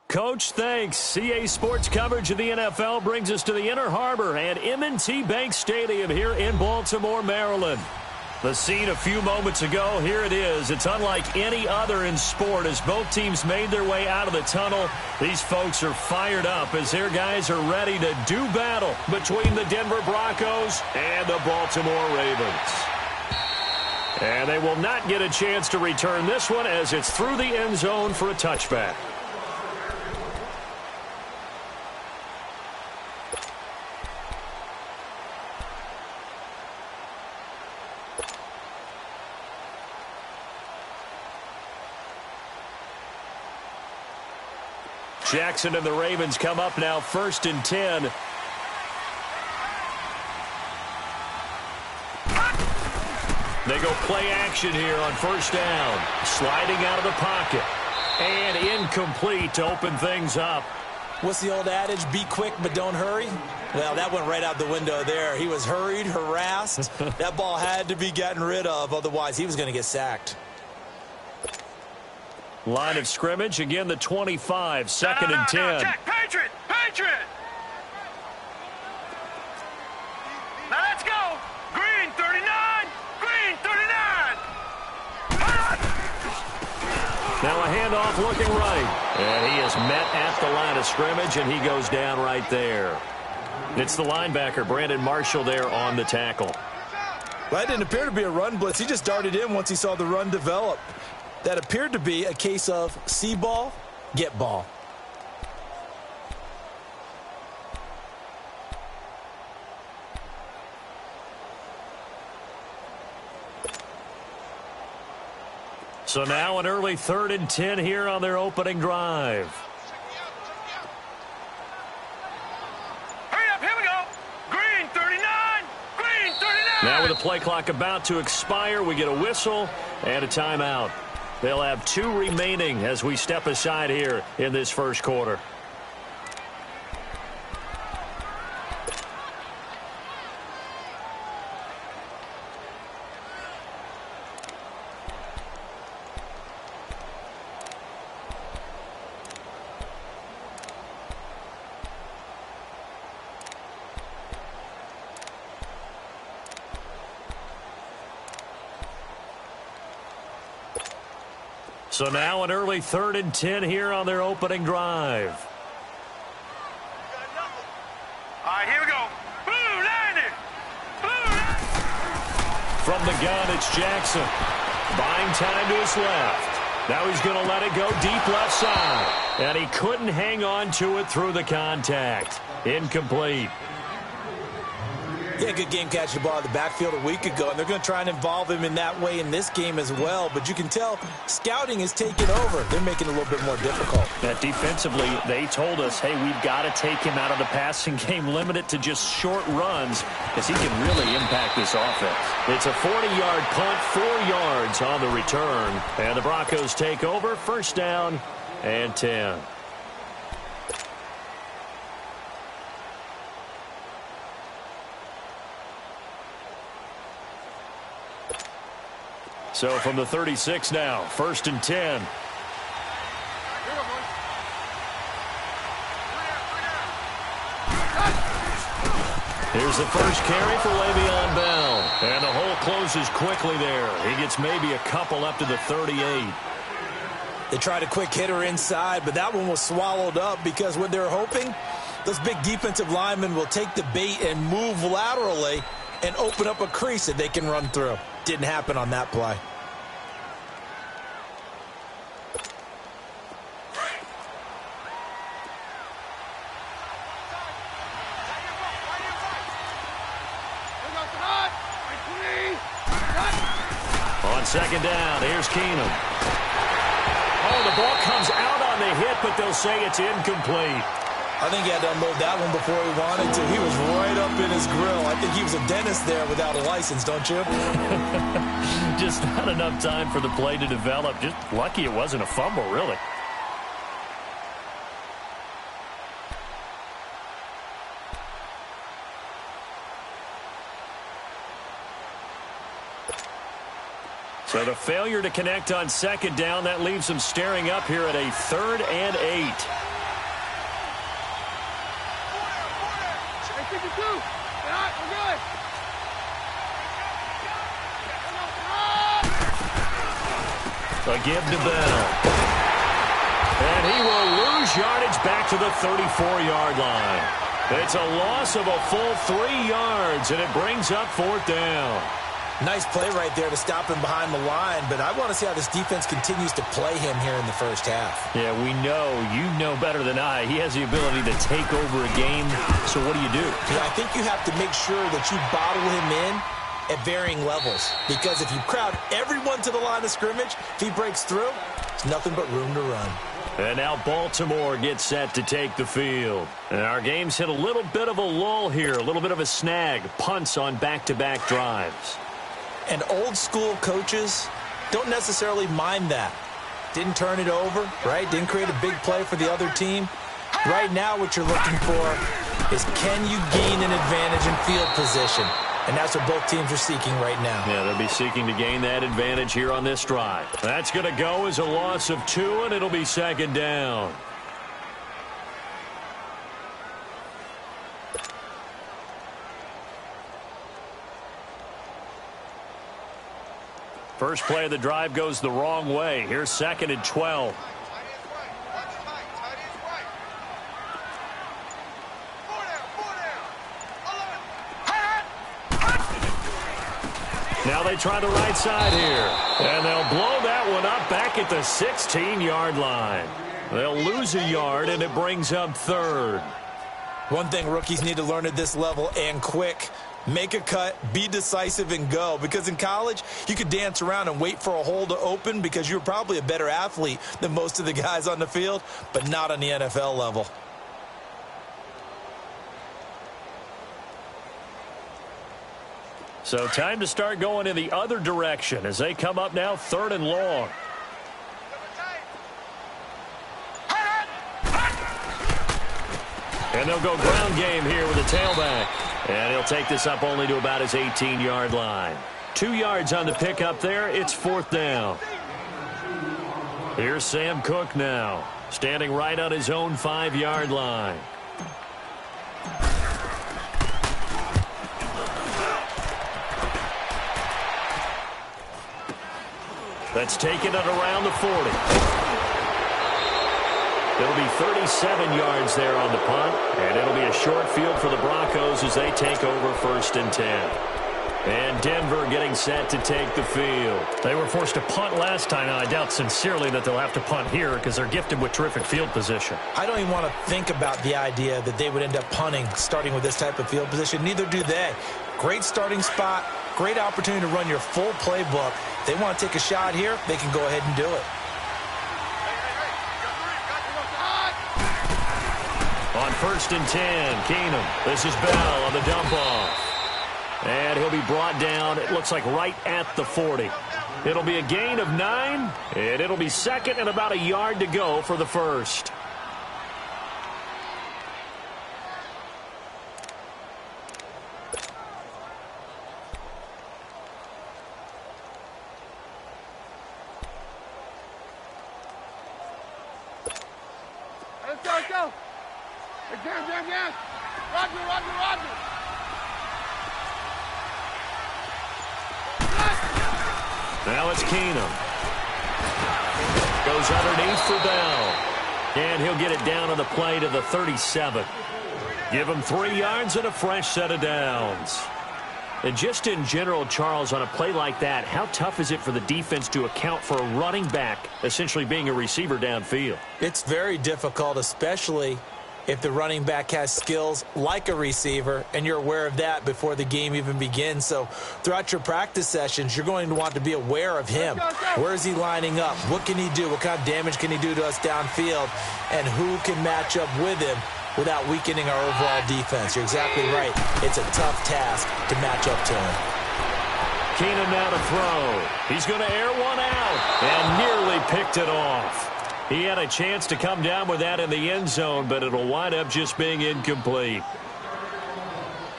Coach, thanks. CA Sports coverage of the NFL brings us to the Inner Harbor at M&T Bank Stadium here in Baltimore, Maryland. The scene a few moments ago, here it is. It's unlike any other in sport as both teams made their way out of the tunnel. These folks are fired up as their guys are ready to do battle between the Denver Broncos and the Baltimore Ravens. And they will not get a chance to return this one as it's through the end zone for a touchback. Jackson and the Ravens come up now 1st and 10. They go play action here on 1st down. Sliding out of the pocket. And incomplete to open things up. What's the old adage? Be quick, but don't hurry? Well, that went right out the window there. He was hurried, harassed. That ball had to be gotten rid of. Otherwise, he was going to get sacked. Line of scrimmage, again the 25, 2nd and 10. Jack, Patriot! Now let's go! Green 39! Green 39! Now a handoff looking right. And he is met at the line of scrimmage, and he goes down right there. It's the linebacker, Brandon Marshall, there on the tackle. Well, that didn't appear to be a run blitz. He just darted in once he saw the run develop. That appeared to be a case of see ball, get ball. So now an early 3rd and 10 here on their opening drive. Hurry up, here we go! Green 39! Green 39! Now with the play clock about to expire, we get a whistle and a timeout. They'll have 2 remaining as we step aside here in this first quarter. So now an early 3rd and 10 here on their opening drive. All right, here we go. Blue 90! Blue 90! From the gun, it's Jackson. Buying time to his left. Now he's going to let it go deep left side. And he couldn't hang on to it through the contact. Incomplete. Yeah, good game catching the ball in the backfield a week ago, and they're going to try and involve him in that way in this game as well. But you can tell scouting is taking over. They're making it a little bit more difficult. Defensively, they told us, hey, we've got to take him out of the passing game, limit it to just short runs, because he can really impact this offense. It's a 40-yard punt, 4 yards on the return. And the Broncos take over, 1st down and 10. So from the 36 now, 1st and 10. Here's the first carry for Le'Veon Bell. And the hole closes quickly there. He gets maybe a couple up to the 38. They tried a quick hitter inside, but that one was swallowed up because what they're hoping, those big defensive linemen will take the bait and move laterally and open up a crease that they can run through. Didn't happen on that play. On 2nd down, here's Keenum. Oh, the ball comes out on the hit, but they'll say it's incomplete. I think he had to unload that one before he wanted to. He was right up in his grill. I think he was a dentist there without a license, don't you? Just not enough time for the play to develop. Just lucky it wasn't a fumble, really. So the failure to connect on 2nd down, that leaves them staring up here at a 3rd and 8. A give to Bell. And he will lose yardage back to the 34-yard line. It's a loss of a full 3 yards, and it brings up 4th down. Nice play right there to stop him behind the line, but I want to see how this defense continues to play him here in the first half. Yeah, we know. You know better than I. He has the ability to take over a game, so what do you do? Yeah, I think you have to make sure that you bottle him in at varying levels, because if you crowd everyone to the line of scrimmage, if he breaks through, there's nothing but room to run. And now Baltimore gets set to take the field. And our game's hit a little bit of a lull here, a little bit of a snag. Punts on back-to-back drives. And old-school coaches don't necessarily mind that. Didn't turn it over, right? Didn't create a big play for the other team. Right now what you're looking for is, can you gain an advantage in field position? And that's what both teams are seeking right now. Yeah, they'll be seeking to gain that advantage here on this drive. That's going to go as a loss of 2, and it'll be 2nd down. First play of the drive goes the wrong way. Here's 2nd and 12. Now they try the right side here. And they'll blow that one up back at the 16-yard line. They'll lose a yard, and it brings up 3rd. One thing rookies need to learn at this level, and quick: make a cut, be decisive, and go. Because in college, you could dance around and wait for a hole to open because you're probably a better athlete than most of the guys on the field, but not on the NFL level. So time to start going in the other direction as they come up now 3rd and long. And they'll go ground game here with a tailback. And he'll take this up only to about his 18-yard line. 2 yards on the pickup there. It's 4th down. Here's Sam Cook now, standing right on his own 5-yard line. That's taken it around the 40. It'll be 37 yards there on the punt, and it'll be a short field for the Broncos as they take over 1st and 10. And Denver getting set to take the field. They were forced to punt last time, and I doubt sincerely that they'll have to punt here because they're gifted with terrific field position. I don't even want to think about the idea that they would end up punting starting with this type of field position. Neither do they. Great starting spot, great opportunity to run your full playbook. If they want to take a shot here, they can go ahead and do it. On 1st and 10, Keenum. This is Bell on the dump off. And he'll be brought down, it looks like right at the 40. It'll be a gain of 9, and it'll be 2nd and about a yard to go for the 1st. Let's go. Again. Roger. Now it's Keenum. Goes underneath for Bell. And he'll get it down on the play to the 37. Give him 3 yards and a fresh set of downs. And just in general, Charles, on a play like that, how tough is it for the defense to account for a running back essentially being a receiver downfield? It's very difficult, especially if the running back has skills like a receiver, and you're aware of that before the game even begins. So throughout your practice sessions, you're going to want to be aware of him. Where is he lining up? What can he do? What kind of damage can he do to us downfield? And who can match up with him without weakening our overall defense? You're exactly right. It's a tough task to match up to him. Keenum now to throw. He's going to air one out and nearly picked it off. He had a chance to come down with that in the end zone, but it'll wind up just being incomplete.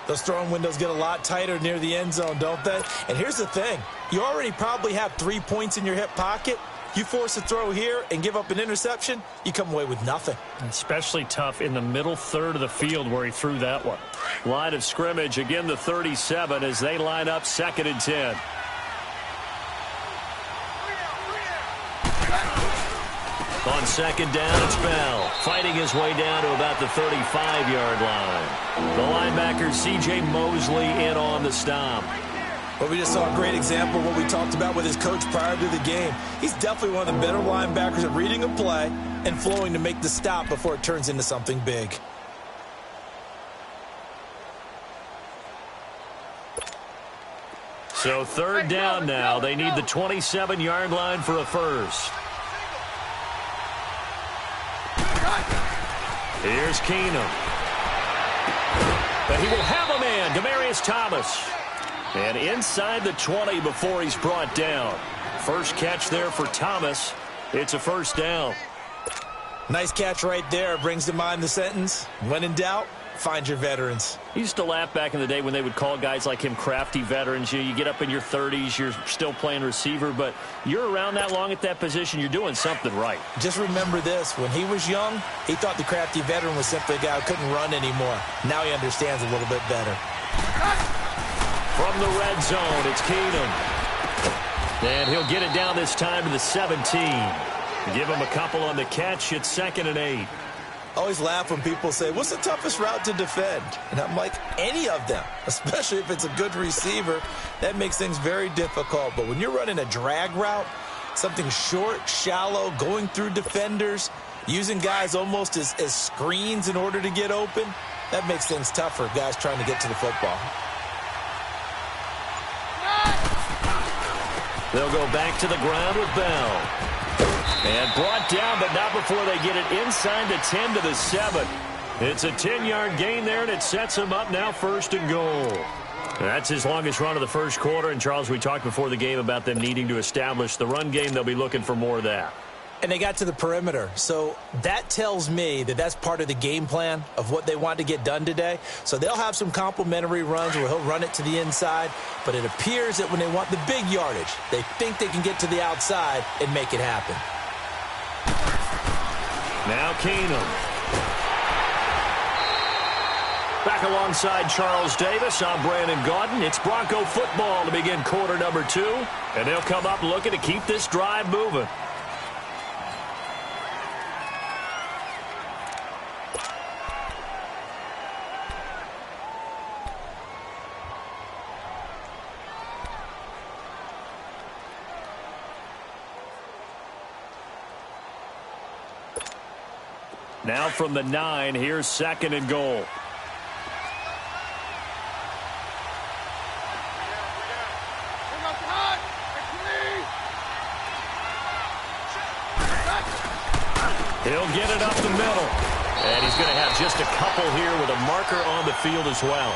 Those throwing windows get a lot tighter near the end zone, don't they? And here's the thing. You already probably have 3 points in your hip pocket. You force a throw here and give up an interception, you come away with nothing. Especially tough in the middle third of the field where he threw that one. Line of scrimmage, again the 37 as they line up 2nd and 10. On 2nd down, it's Bell, fighting his way down to about the 35-yard line. The linebacker, C.J. Mosley, in on the stop. Well, we just saw a great example of what we talked about with his coach prior to the game. He's definitely one of the better linebackers at reading a play and flowing to make the stop before it turns into something big. So 3rd down now. They need the 27-yard line for a first. Here's Keenum. But he will have a man, Demaryius Thomas. And inside the 20 before he's brought down. First catch there for Thomas. It's a 1st down. Nice catch right there. Brings to mind the sentence, when in doubt, find your veterans. He used to laugh back in the day when they would call guys like him crafty veterans. You get up in your 30s, you're still playing receiver, but you're around that long at that position, you're doing something right. Just remember this. When he was young, he thought the crafty veteran was simply a guy who couldn't run anymore. Now he understands a little bit better. From the red zone, it's Keenum. And he'll get it down this time to the 17. Give him a couple on the catch. It's 2nd and 8. I always laugh when people say, what's the toughest route to defend? And I'm like, any of them, especially if it's a good receiver. That makes things very difficult. But when you're running a drag route, something short, shallow, going through defenders, using guys almost as screens in order to get open, that makes things tougher, guys trying to get to the football. They'll go back to the ground with Bell. And brought down, but not before they get it inside the 10 to the 7. It's a 10-yard gain there, and it sets them up now 1st and goal. That's his longest run of the first quarter. And, Charles, we talked before the game about them needing to establish the run game. They'll be looking for more of that. And they got to the perimeter. So that tells me that that's part of the game plan of what they want to get done today. So they'll have some complimentary runs where he'll run it to the inside. But it appears that when they want the big yardage, they think they can get to the outside and make it happen. Now Keenum. Back alongside Charles Davis, I'm Brandon Gaudin. It's Bronco football to begin quarter number 2. And they'll come up looking to keep this drive moving. Now from the 9, here's 2nd and goal. He'll get it up the middle. And he's going to have just a couple here with a marker on the field as well.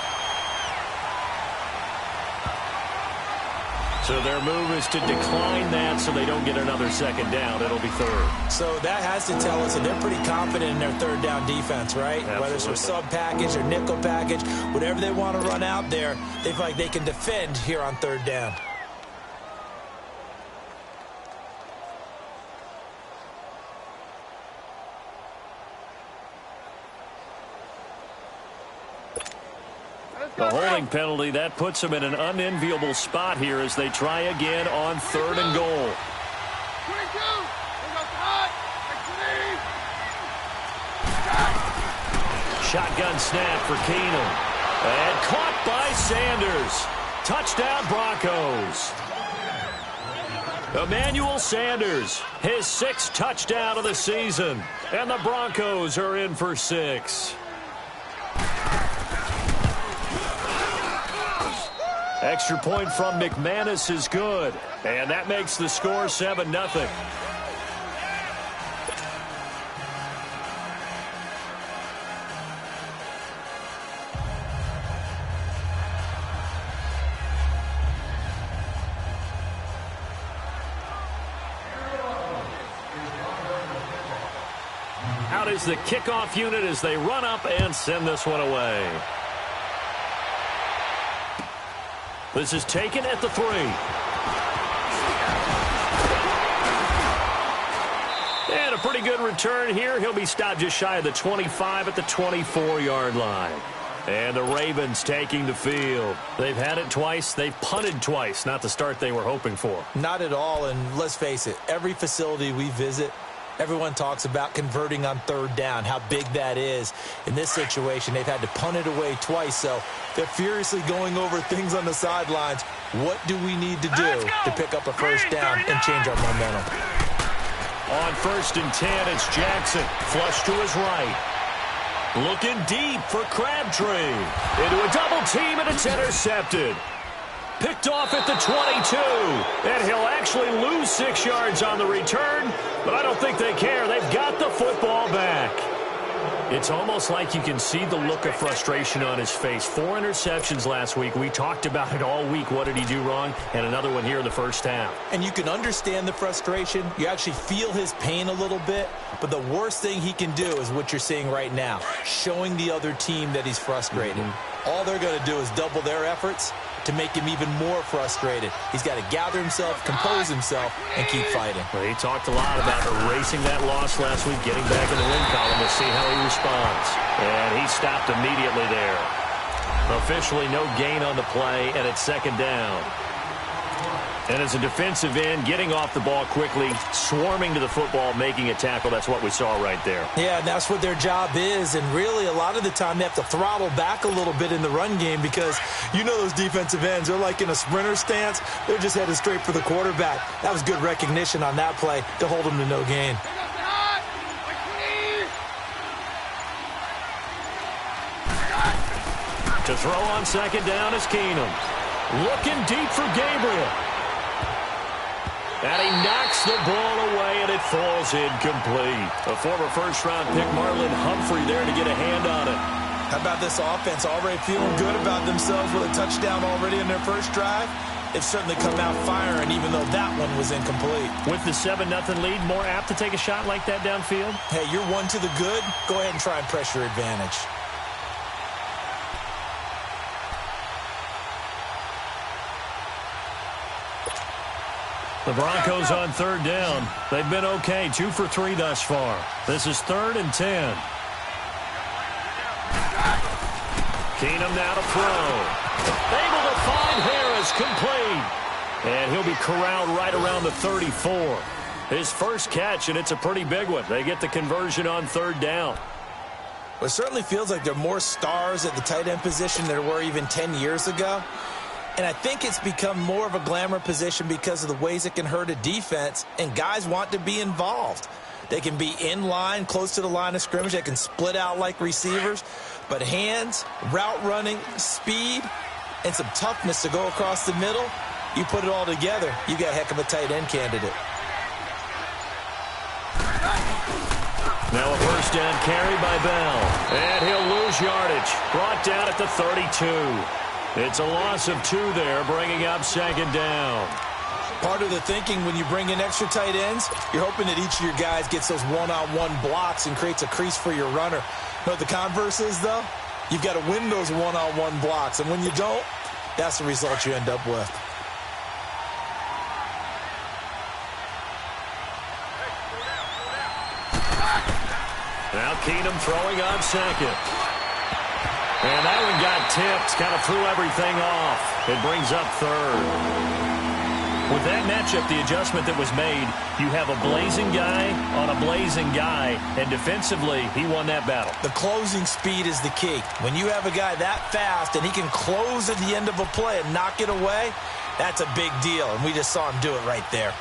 So their move is to decline that so they don't get another 2nd down. It'll be 3rd. So that has to tell us that they're pretty confident in their 3rd down defense, right? Absolutely. Whether it's a sub package or nickel package, whatever they want to run out there, they feel like they can defend here on 3rd down. The holding penalty, that puts them in an unenviable spot here as they try again on 3rd and goal. Shotgun snap for Keenum. And caught by Sanders. Touchdown Broncos. Emmanuel Sanders, his 6th touchdown of the season. And the Broncos are in for 6. Extra point from McManus is good. And that makes the score 7-0. Out is the kickoff unit as they run up and send this one away. This is taken at the 3. pretty good return here. He'll be stopped just shy of the 25 at the 24-yard line. And the Ravens taking the field. They've had it twice. They've punted twice. Not the start they were hoping for. Not at all, and let's face it, every facility we visit, everyone talks about converting on third down, how big that is. In this situation, they've had to punt it away twice, so they're furiously going over things on the sidelines. What do we need to do to pick up a first down and change our momentum? On 1st and 10, it's Jackson. Flush to his right. Looking deep for Crabtree. Into a double team, and it's intercepted. Picked off at the 22. And he'll actually lose 6 yards on the return, but I don't think they care. They've got the football back. It's almost like you can see the look of frustration on his face. 4 interceptions last week. We talked about it all week. What did he do wrong? And another one here in the first half. And you can understand the frustration. You actually feel his pain a little bit. But the worst thing he can do is what you're seeing right now, showing the other team that he's frustrated. All they're going to do is double their efforts to make him even more frustrated. He's got to gather himself, compose himself, and keep fighting. Well, he talked a lot about erasing that loss last week, getting back in the win column. We'll see how he responds. And he stopped immediately there. Officially no gain on the play, and it's 2nd down. And as a defensive end, getting off the ball quickly, swarming to the football, making a tackle, that's what we saw right there. Yeah, and that's what their job is. And really, a lot of the time, they have to throttle back a little bit in the run game because you know those defensive ends, they're like in a sprinter stance. They're just headed straight for the quarterback. That was good recognition on that play to hold them to no gain. To throw on 2nd down is Keenum. Looking deep for Gabriel. And he knocks the ball away, and it falls incomplete. A former first-round pick, Marlon Humphrey, there to get a hand on it. How about this offense? Already feeling good about themselves with a touchdown already in their first drive. They've certainly come out firing, even though that one was incomplete. With the 7-0 lead, more apt to take a shot like that downfield? Hey, you're one to the good. Go ahead and try and press your advantage. The Broncos on 3rd down. They've been okay, 2 for 3 thus far. This is 3rd and 10. Keenum now to throw. Able to find Harris, complete. And he'll be corralled right around the 34. His first catch, and it's a pretty big one. They get the conversion on 3rd down. Well, it certainly feels like there are more stars at the tight end position than there were even 10 years ago. And I think it's become more of a glamour position because of the ways it can hurt a defense, and guys want to be involved. They can be in line, close to the line of scrimmage. They can split out like receivers. But hands, route running, speed, and some toughness to go across the middle, you put it all together, you got a heck of a tight end candidate. Now a first down carry by Bell. And he'll lose yardage. Brought down at the 32. It's a loss of 2 there, bringing up 2nd down. Part of the thinking when you bring in extra tight ends, you're hoping that each of your guys gets those one-on-one blocks and creates a crease for your runner. You know what the converse is, though? You've got to win those one-on-one blocks, and when you don't, that's the result you end up with. Now Keenum throwing on 2nd. And that one got tipped, kind of threw everything off. It brings up 3rd. With that matchup, the adjustment that was made, you have a blazing guy on a blazing guy, and defensively, he won that battle. The closing speed is the key. When you have a guy that fast and he can close at the end of a play and knock it away, that's a big deal, and we just saw him do it right there.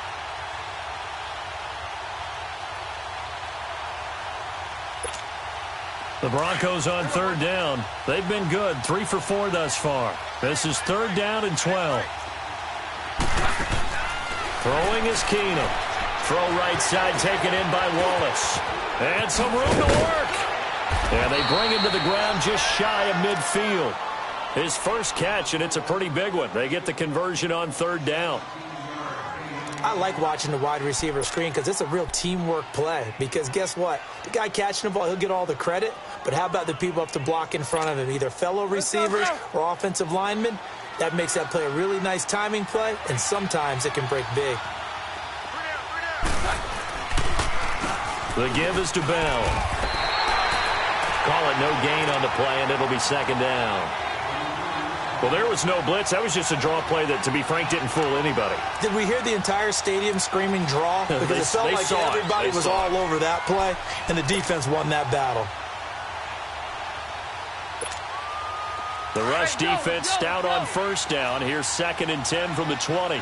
The Broncos on 3rd down. They've been good, 3 for 4 thus far. This is 3rd down and 12. Throwing is Keenum. Throw right side taken in by Wallace. And some room to work. And they bring him to the ground just shy of midfield. His first catch, and it's a pretty big one. They get the conversion on 3rd down. I like watching the wide receiver screen because it's a real teamwork play. Because guess what? The guy catching the ball, he'll get all the credit. But how about the people up to block in front of him, either fellow receivers or offensive linemen? That makes that play a really nice timing play, and sometimes it can break big. The give is to Bell. Call it no gain on the play, and it'll be second down. Well, there was no blitz. That was just a draw play that, to be frank, didn't fool anybody. Did we hear the entire stadium screaming draw? Because it felt like everybody was all over that play, and the defense won that battle. The rush defense stout on first down. Here's 2nd and 10 from the 20.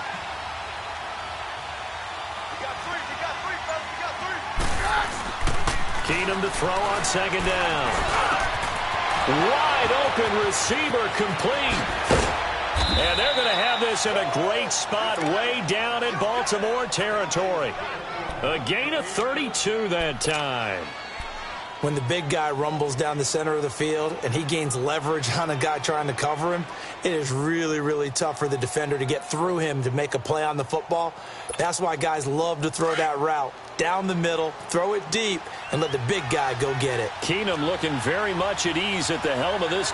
Keenum to throw on 2nd down. Wide open receiver complete. And they're going to have this in a great spot way down in Baltimore territory. A gain of 32 that time. When the big guy rumbles down the center of the field and he gains leverage on a guy trying to cover him, it is really, really tough for the defender to get through him to make a play on the football. That's why guys love to throw that route down the middle, throw it deep, and let the big guy go get it. Keenum looking very much at ease at the helm of this